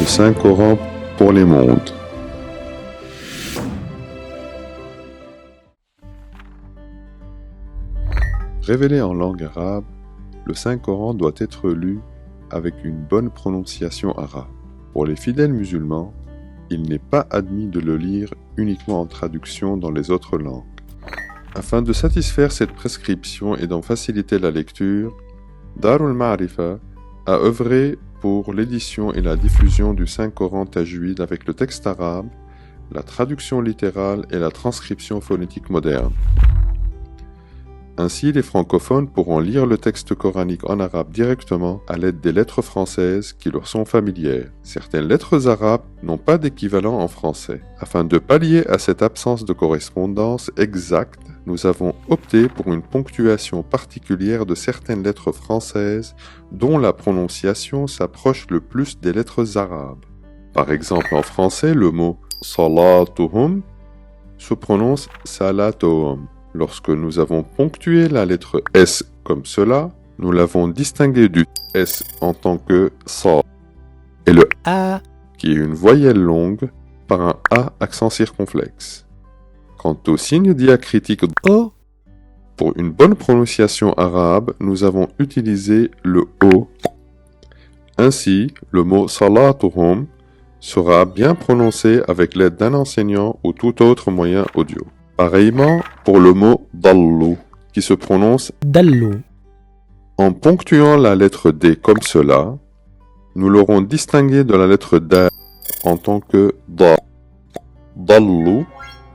Le Saint-Coran pour les mondes. Révélé en langue arabe, le Saint-Coran doit être lu avec une bonne prononciation arabe. Pour les fidèles musulmans, il n'est pas admis de le lire uniquement en traduction dans les autres langues. Afin de satisfaire cette prescription et d'en faciliter la lecture, Darul Ma'rifa a œuvré pour l'édition et la diffusion du Saint-Coran tajwid avec le texte arabe, la traduction littérale et la transcription phonétique moderne. Ainsi, les francophones pourront lire le texte coranique en arabe directement à l'aide des lettres françaises qui leur sont familières. Certaines lettres arabes n'ont pas d'équivalent en français. Afin de pallier à cette absence de correspondance exacte, nous avons opté pour une ponctuation particulière de certaines lettres françaises dont la prononciation s'approche le plus des lettres arabes. Par exemple, en français, le mot « salatuhum » se prononce « salatuhum ». Lorsque nous avons ponctué la lettre S comme cela, nous l'avons distingué du S en tant que sa et le A, qui est une voyelle longue, par un A accent circonflexe. Quant au signe diacritique O, pour une bonne prononciation arabe, nous avons utilisé le O. Ainsi, le mot salatuhum sera bien prononcé avec l'aide d'un enseignant ou tout autre moyen audio. Pareillement pour le mot « dallu » qui se prononce « dallu ». En ponctuant la lettre D comme cela, nous l'aurons distingué de la lettre D en tant que « da ». « Dallu »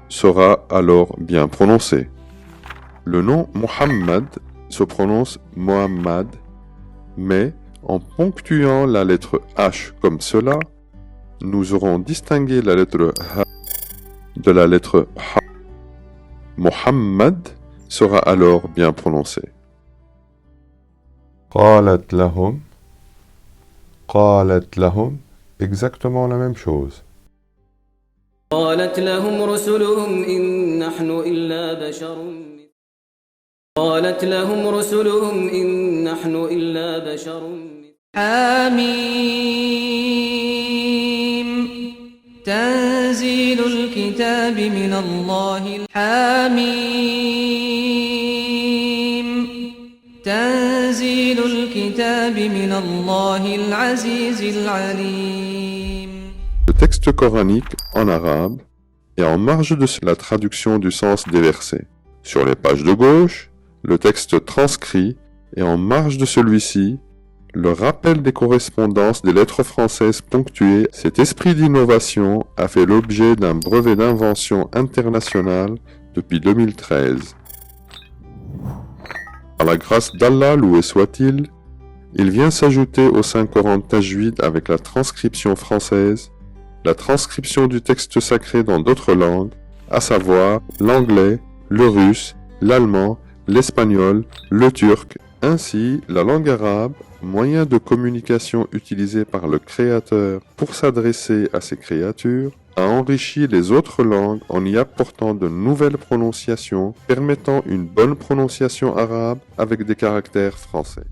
sera alors bien prononcé. Le nom Muhammad se prononce « Muhammad », mais en ponctuant la lettre H comme cela, nous aurons distingué la lettre H de la lettre H. Muhammad sera alors bien prononcé. قالت لهم, exactement la même chose. قالت لهم رسلهم إن نحن إلا بشر حميم تنزيل الكتاب من الله حميم تنزيل الكتاب من الله العزيز العليم. Le texte coranique en arabe est en marge de la traduction du sens des versets. Sur les pages de gauche, le texte transcrit et en marge de celui-ci, le rappel des correspondances des lettres françaises ponctuées. Cet esprit d'innovation a fait l'objet d'un brevet d'invention international depuis 2013. Par la grâce d'Allah, loué soit-il, il vient s'ajouter au Saint-Coran tajwid avec la transcription française, la transcription du texte sacré dans d'autres langues, à savoir l'anglais, le russe, l'allemand, l'espagnol, le turc. Ainsi, la langue arabe, moyen de communication utilisé par le Créateur pour s'adresser à ses créatures, a enrichi les autres langues en y apportant de nouvelles prononciations permettant une bonne prononciation arabe avec des caractères français.